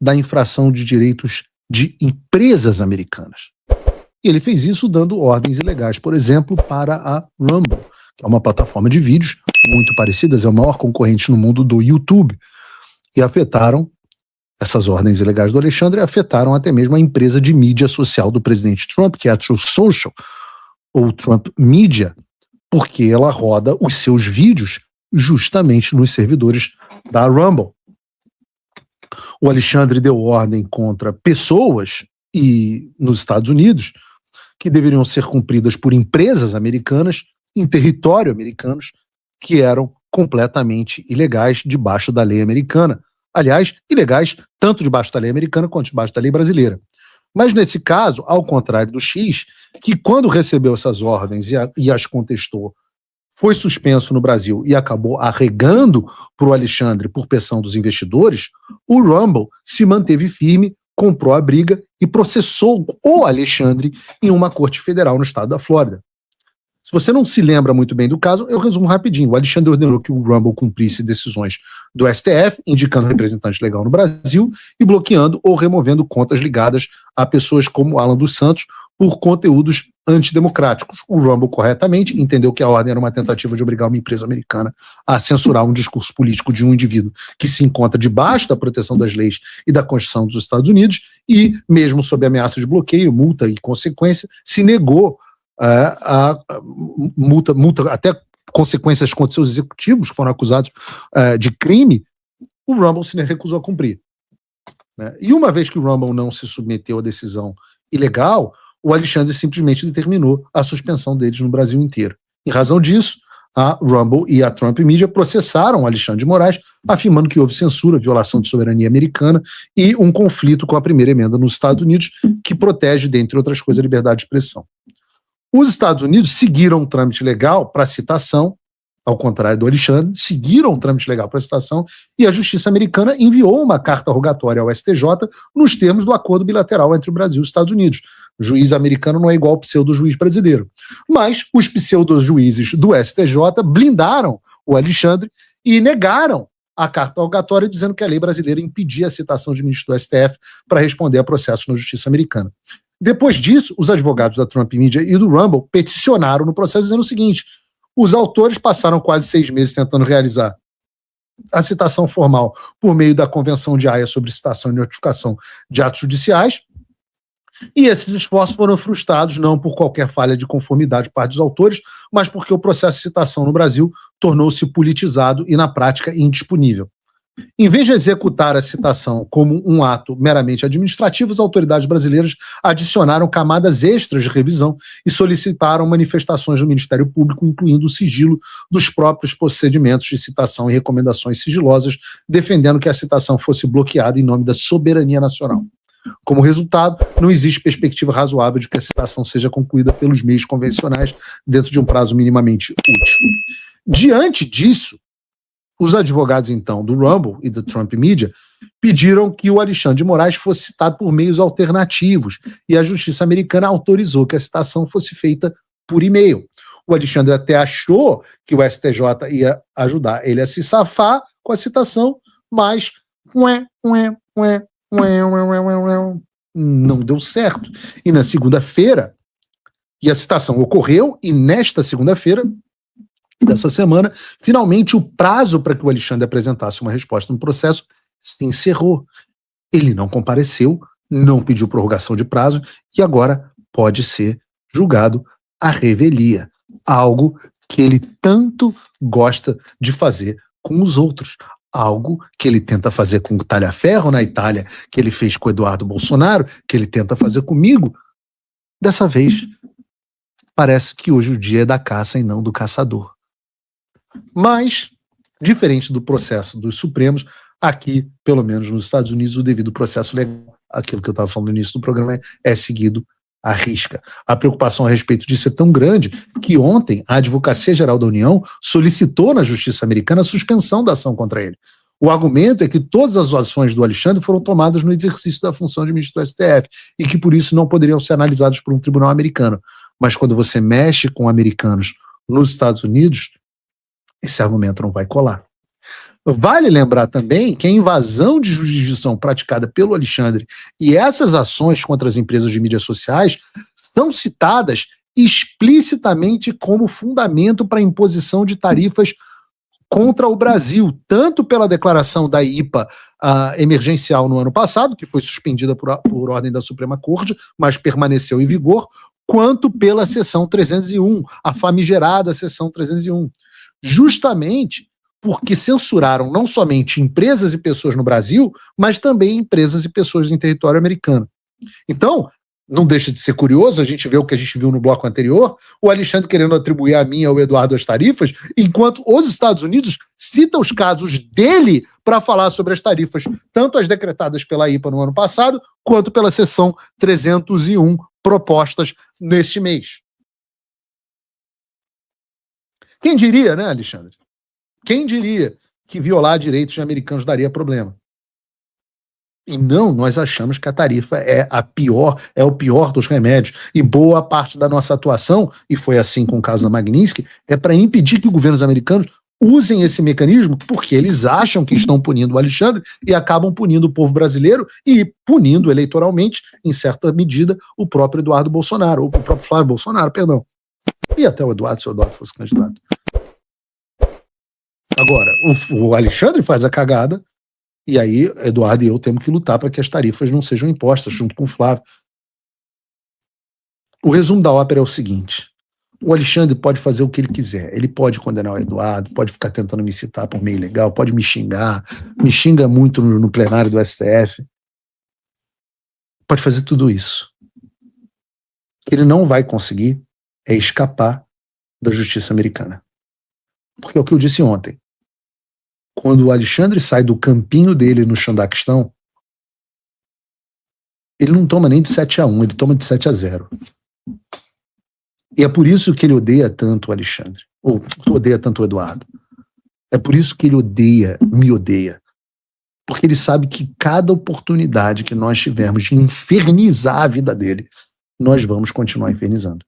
da infração de direitos de empresas americanas. E ele fez isso dando ordens ilegais, por exemplo, para a Rumble, que é uma plataforma de vídeos muito parecidas, é o maior concorrente no mundo do YouTube. E essas ordens ilegais do Alexandre afetaram até mesmo a empresa de mídia social do presidente Trump, que é a Truth Social, ou Trump Media, porque ela roda os seus vídeos justamente nos servidores da Rumble. O Alexandre deu ordem contra pessoas nos Estados Unidos que deveriam ser cumpridas por empresas americanas em território americanos que eram completamente ilegais debaixo da lei americana. Aliás, ilegais tanto debaixo da lei americana quanto debaixo da lei brasileira. Mas nesse caso, ao contrário do X, que quando recebeu essas ordens e as contestou, foi suspenso no Brasil e acabou arregando para o Alexandre por pressão dos investidores, o Rumble se manteve firme, comprou a briga e processou o Alexandre em uma corte federal no estado da Flórida. Se você não se lembra muito bem do caso, eu resumo rapidinho. O Alexandre ordenou que o Rumble cumprisse decisões do STF, indicando representante legal no Brasil e bloqueando ou removendo contas ligadas a pessoas como Alan dos Santos por conteúdos antidemocráticos. O Rumble corretamente entendeu que a ordem era uma tentativa de obrigar uma empresa americana a censurar um discurso político de um indivíduo que se encontra debaixo da proteção das leis e da Constituição dos Estados Unidos e, mesmo sob ameaça de bloqueio, multa e consequência, se negou a multa, até consequências contra seus executivos que foram acusados de crime. O Rumble se recusou a cumprir, né? E uma vez que o Rumble não se submeteu à decisão ilegal, o Alexandre simplesmente determinou a suspensão deles no Brasil inteiro. Em razão disso, a Rumble e a Trump Media processaram o Alexandre de Moraes, afirmando que houve censura, violação de soberania americana e um conflito com a primeira emenda nos Estados Unidos, que protege, dentre outras coisas, a liberdade de expressão. Os Estados Unidos seguiram o trâmite legal para citação, ao contrário do Alexandre, seguiram o trâmite legal para citação e a Justiça americana enviou uma carta rogatória ao STJ nos termos do acordo bilateral entre o Brasil e os Estados Unidos. O juiz americano não é igual ao pseudo-juiz brasileiro. Mas os pseudo-juízes do STJ blindaram o Alexandre e negaram a carta rogatória, dizendo que a lei brasileira impedia a citação de ministro do STF para responder a processos na Justiça americana. Depois disso, os advogados da Trump Media e do Rumble peticionaram no processo dizendo o seguinte: os autores passaram quase 6 meses tentando realizar a citação formal por meio da Convenção de Haia sobre citação e notificação de atos judiciais, e esses esforços foram frustrados não por qualquer falha de conformidade por parte dos autores, mas porque o processo de citação no Brasil tornou-se politizado e, na prática, indisponível. Em vez de executar a citação como um ato meramente administrativo, as autoridades brasileiras adicionaram camadas extras de revisão e solicitaram manifestações do Ministério Público, incluindo o sigilo dos próprios procedimentos de citação e recomendações sigilosas, defendendo que a citação fosse bloqueada em nome da soberania nacional. Como resultado, não existe perspectiva razoável de que a citação seja concluída pelos meios convencionais dentro de um prazo minimamente útil. Diante disso, os advogados, então, do Rumble e do Trump Media pediram que o Alexandre de Moraes fosse citado por meios alternativos e a Justiça americana autorizou que a citação fosse feita por e-mail. O Alexandre até achou que o STJ ia ajudar ele a se safar com a citação, mas não deu certo. E na segunda-feira, e a citação ocorreu, e nesta segunda-feira dessa semana, finalmente o prazo para que o Alexandre apresentasse uma resposta no processo se encerrou. Ele não compareceu, não pediu prorrogação de prazo e agora pode ser julgado à revelia, algo que ele tanto gosta de fazer com os outros, algo que ele tenta fazer com o Talhaferro na Itália, que ele fez com o Eduardo Bolsonaro, que ele tenta fazer comigo. Dessa vez, parece que hoje o dia é da caça e não do caçador. Mas, diferente do processo dos Supremos, aqui, pelo menos nos Estados Unidos, o devido processo legal, aquilo que eu estava falando no início do programa, é seguido à risca. A preocupação a respeito disso é tão grande que ontem a Advocacia Geral da União solicitou na Justiça americana a suspensão da ação contra ele. O argumento é que todas as ações do Alexandre foram tomadas no exercício da função de ministro do STF e que, por isso, não poderiam ser analisadas por um tribunal americano. Mas quando você mexe com americanos nos Estados Unidos, esse argumento não vai colar. Vale lembrar também que a invasão de jurisdição praticada pelo Alexandre e essas ações contra as empresas de mídias sociais são citadas explicitamente como fundamento para a imposição de tarifas contra o Brasil, tanto pela declaração da IPA emergencial no ano passado, que foi suspendida por ordem da Suprema Corte, mas permaneceu em vigor, quanto pela seção 301, a famigerada seção 301. Justamente porque censuraram não somente empresas e pessoas no Brasil, mas também empresas e pessoas em território americano. Então, não deixa de ser curioso, a gente vê o que a gente viu no bloco anterior, o Alexandre querendo atribuir a mim e ao Eduardo as tarifas, enquanto os Estados Unidos citam os casos dele para falar sobre as tarifas, tanto as decretadas pela IPA no ano passado, quanto pela seção 301 propostas neste mês. Quem diria, né, Alexandre? Quem diria que violar direitos de americanos daria problema? E não, nós achamos que a tarifa é o pior dos remédios. E boa parte da nossa atuação, e foi assim com o caso da Magnitsky, é para impedir que governos americanos usem esse mecanismo, porque eles acham que estão punindo o Alexandre e acabam punindo o povo brasileiro e punindo eleitoralmente, em certa medida, o próprio Eduardo Bolsonaro, ou o próprio Flávio Bolsonaro, perdão. E até o Eduardo, se o Eduardo fosse candidato. Agora, o Alexandre faz a cagada, e aí Eduardo e eu temos que lutar para que as tarifas não sejam impostas, junto com o Flávio. O resumo da ópera é o seguinte: o Alexandre pode fazer o que ele quiser, ele pode condenar o Eduardo, pode ficar tentando me citar por meio ilegal, pode me xinga muito no plenário do STF, pode fazer tudo isso. O que ele não vai conseguir é escapar da justiça americana. Porque é o que eu disse ontem. Quando o Alexandre sai do campinho dele no Xandaquistão, ele não toma nem de 7-1, ele toma de 7-0. E é por isso que ele odeia tanto o Alexandre, ou odeia tanto o Eduardo. É por isso que ele me odeia. Porque ele sabe que cada oportunidade que nós tivermos de infernizar a vida dele, nós vamos continuar infernizando.